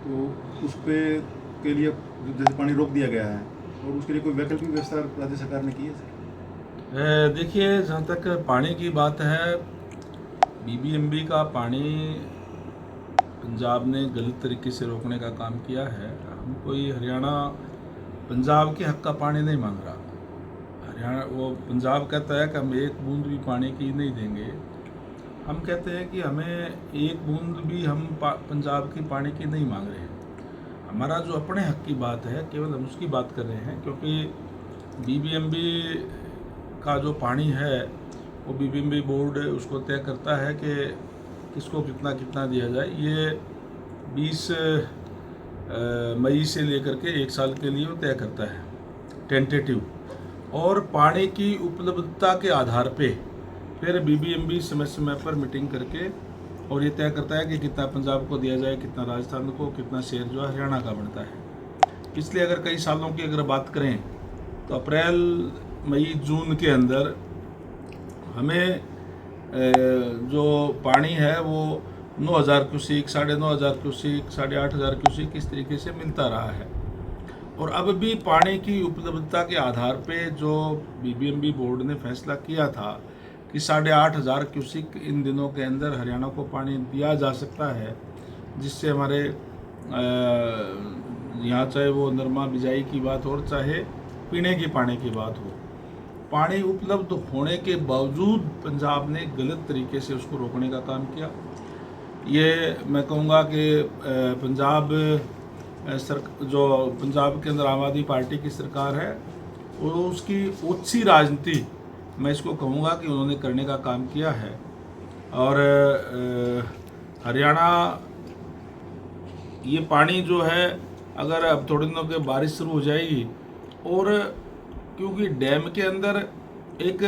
तो उस पे के लिए जैसे पानी रोक दिया गया है और उसके लिए कोई वैकल्पिक व्यवस्था राज्य सरकार ने की है सर? देखिए, जहाँ तक पानी की बात है, बीबीएमबी का पानी पंजाब ने गलत तरीके से रोकने का काम किया है। हम कोई हरियाणा पंजाब के हक का पानी नहीं मांग रहा। हरियाणा वो पंजाब कहता है कि हम एक बूंद भी पानी की नहीं देंगे। हम कहते हैं कि हमें एक बूंद भी हम पंजाब की पानी की नहीं मांग रहे हैं। हमारा जो अपने हक की बात है, केवल हम उसकी बात कर रहे हैं, क्योंकि बीबीएमबी का जो पानी है वो बीबीएमबी बोर्ड उसको तय करता है कि किसको कितना कितना दिया जाए। ये 20 मई से लेकर के 1 साल के लिए वो तय करता है, टेंटेटिव। और पानी की उपलब्धता के आधार पे फिर बीबीएमबी समय समय पर मीटिंग करके और ये तय करता है कि कितना पंजाब को दिया जाए, कितना राजस्थान को, कितना शेयर जो है हरियाणा का बनता है। इसलिए अगर कई सालों की अगर बात करें तो अप्रैल, मई, जून के अंदर हमें जो पानी है वो 9,000 क्यूसिक, 9,500 क्यूसिक, 8,500 क्यूसिक इस तरीके से मिलता रहा है। और अब भी पानी की उपलब्धता के आधार पे जो बीबीएमबी बोर्ड ने फैसला किया था कि 8,500 क्यूसिक इन दिनों के अंदर हरियाणा को पानी दिया जा सकता है, जिससे हमारे यहाँ चाहे वो नरमा बिजाई की बात हो, चाहे पीने के पानी की बात हो, पानी उपलब्ध होने के बावजूद पंजाब ने गलत तरीके से उसको रोकने का काम किया। ये मैं कहूँगा कि पंजाब जो पंजाब के अंदर आम आदमी पार्टी की सरकार है, वो उसकी ओछी राजनीति मैं इसको कहूँगा कि उन्होंने करने का काम किया है। और हरियाणा ये पानी जो है, अगर अब थोड़े दिनों के बारिश शुरू हो जाएगी, और क्योंकि डैम के अंदर एक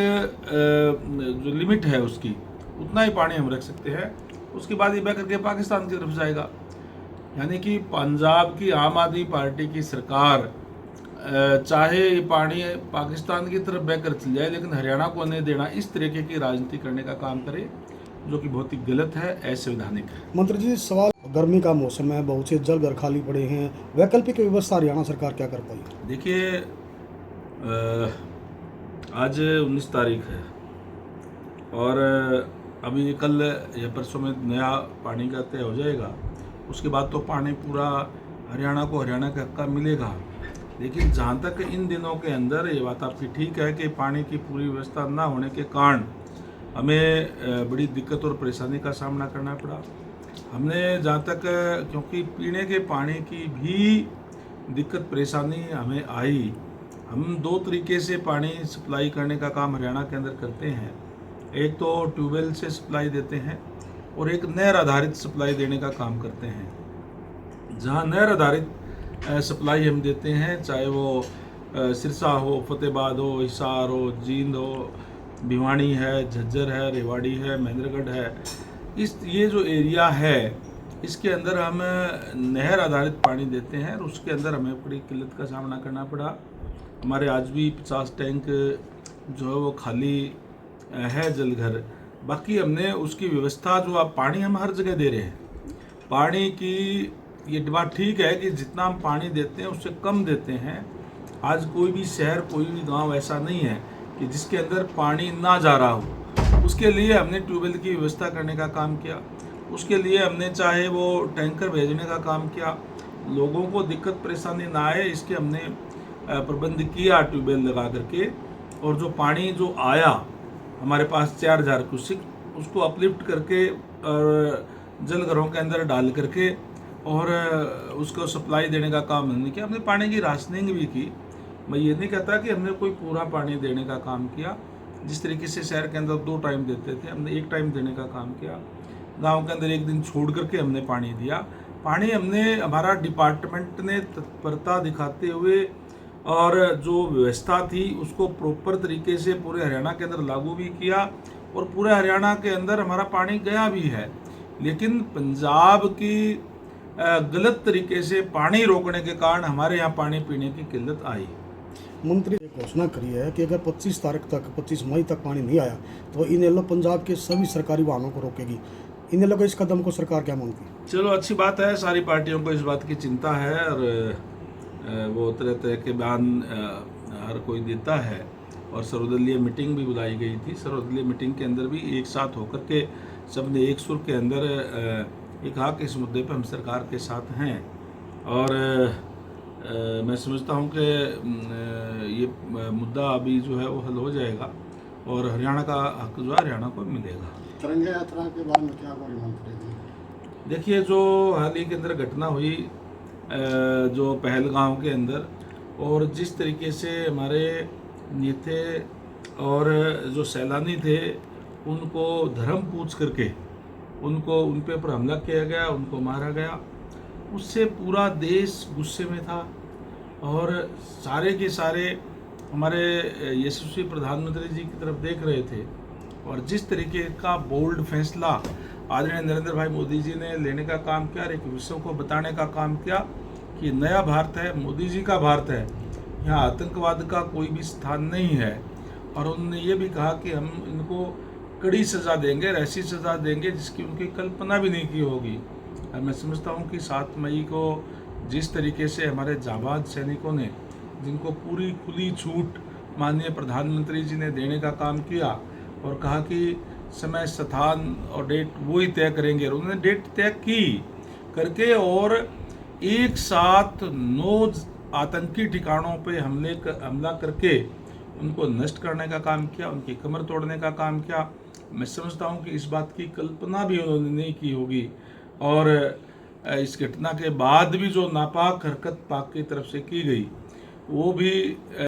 जो लिमिट है उसकी, उतना ही पानी हम रख सकते हैं, उसके बाद ये बह करके पाकिस्तान की तरफ जाएगा। यानी कि पंजाब की आम आदमी पार्टी की सरकार चाहे ये पानी पाकिस्तान की तरफ बहकर चल जाए, लेकिन हरियाणा को नहीं देना, इस तरीके की राजनीति करने का काम करे, जो कि बहुत ही गलत है, असंवैधानिक है। मंत्री जी, सवाल, गर्मी का मौसम है, बहुत से जल घर खाली पड़े हैं, वैकल्पिक व्यवस्था हरियाणा सरकार क्या कर पाई? देखिए, आज 19 तारीख है और अभी कल या परसों में नया पानी का तय हो जाएगा। उसके बाद तो पानी पूरा हरियाणा को हरियाणा का हक का मिलेगा। लेकिन जहाँ तक इन दिनों के अंदर ये बात आपकी ठीक है कि पानी की पूरी व्यवस्था ना होने के कारण हमें बड़ी दिक्कत और परेशानी का सामना करना पड़ा। हमने जहाँ तक, क्योंकि पीने के पानी की भी दिक्कत परेशानी हमें आई, हम 2 तरीके से पानी सप्लाई करने का काम हरियाणा के अंदर करते हैं। एक तो ट्यूबवेल से सप्लाई देते हैं और एक नहर आधारित सप्लाई देने का काम करते हैं। जहाँ नहर आधारित सप्लाई हम देते हैं, चाहे वो सिरसा हो, फतेहाबाद हो, हिसार हो, जींद हो, भिवानी है, झज्जर है, रेवाड़ी है, महेंद्रगढ़ है, ये जो एरिया है, इसके अंदर हम नहर आधारित पानी देते हैं और उसके अंदर हमें बड़ी किल्लत का सामना करना पड़ा। हमारे आज भी 50 टैंक जो है वो खाली है जलघर। बाकी हमने उसकी व्यवस्था, जो आप पानी हम हर जगह दे रहे हैं, पानी की ये बात ठीक है कि जितना हम पानी देते हैं उससे कम देते हैं। आज कोई भी शहर, कोई भी गांव ऐसा नहीं है कि जिसके अंदर पानी ना जा रहा हो। उसके लिए हमने ट्यूबवेल की व्यवस्था करने का काम किया, उसके लिए हमने चाहे वो टैंकर भेजने का काम किया, लोगों को दिक्कत परेशानी ना आए इसके हमने प्रबंध किया ट्यूबवेल लगा करके। और जो पानी जो आया हमारे पास 4,000 क्यूसिक, उसको अपलिफ्ट करके और जल घरों के अंदर डाल करके और उसको सप्लाई देने का काम हमने किया। हमने पानी की राशनिंग भी की। मैं ये नहीं कहता कि हमने कोई पूरा पानी देने का काम किया। जिस तरीके से शहर के अंदर 2 टाइम देते थे, हमने 1 टाइम देने का काम किया। गांव के अंदर 1 दिन छोड़ करके हमने पानी दिया। पानी हमने, हमारा डिपार्टमेंट ने तत्परता दिखाते हुए और जो व्यवस्था थी उसको प्रॉपर तरीके से पूरे हरियाणा के अंदर लागू भी किया और पूरे हरियाणा के अंदर हमारा पानी गया भी है। लेकिन पंजाब की गलत तरीके से पानी रोकने के कारण हमारे यहाँ पानी पीने की किल्लत आई। मंत्री ने घोषणा करी है कि अगर 25 तारीख तक, 25 मई तक पानी नहीं आया तो इनेलो पंजाब के सभी सरकारी वाहनों को रोकेगी। इन लोगों इस कदम को सरकार क्या मानती है? चलो अच्छी बात है, सारी पार्टियों को इस बात की चिंता है और वो तरह तरह के बयान हर कोई देता है। और सर्वदलीय मीटिंग भी बुलाई गई थी। सर्वदलीय मीटिंग के अंदर भी एक साथ होकर के सबने एक सुर के अंदर ये कहा कि इस मुद्दे पर हम सरकार के साथ हैं। और मैं समझता हूँ कि ये मुद्दा अभी जो है वो हल हो जाएगा और हरियाणा का हक जो है हरियाणा को मिलेगा। तिरंगा यात्रा के बारे में क्या हमारी मंत्री जी? देखिए, जो हाल ही के अंदर घटना हुई जो पहलगांव के अंदर, और जिस तरीके से हमारे नेता और जो सैलानी थे उनको धर्म पूछ करके उन पे ऊपर हमला किया गया, उनको मारा गया, उससे पूरा देश गुस्से में था। और सारे के सारे हमारे यशस्वी प्रधानमंत्री जी की तरफ देख रहे थे। और जिस तरीके का बोल्ड फैसला आदरणीय नरेंद्र भाई मोदी जी ने लेने का काम किया और एक विश्व को बताने का काम किया कि नया भारत है, मोदी जी का भारत है, यहाँ आतंकवाद का कोई भी स्थान नहीं है। और उन्होंने ये भी कहा कि हम इनको कड़ी सज़ा देंगे, ऐसी सज़ा देंगे जिसकी उनकी कल्पना भी नहीं की होगी। और मैं समझता हूँ कि 7 मई को जिस तरीके से हमारे जाबाज सैनिकों ने, जिनको पूरी खुली छूट माननीय प्रधानमंत्री जी ने देने का काम किया और कहा कि समय, स्थान और डेट वो ही तय करेंगे, और उन्होंने डेट तय की करके और एक साथ 9 आतंकी ठिकानों पे हमला करके उनको नष्ट करने का काम किया, उनकी कमर तोड़ने का काम किया। मैं समझता हूँ कि इस बात की कल्पना भी उन्होंने नहीं की होगी। और इस घटना के बाद भी जो नापाक हरकत पाक की तरफ से की गई वो भी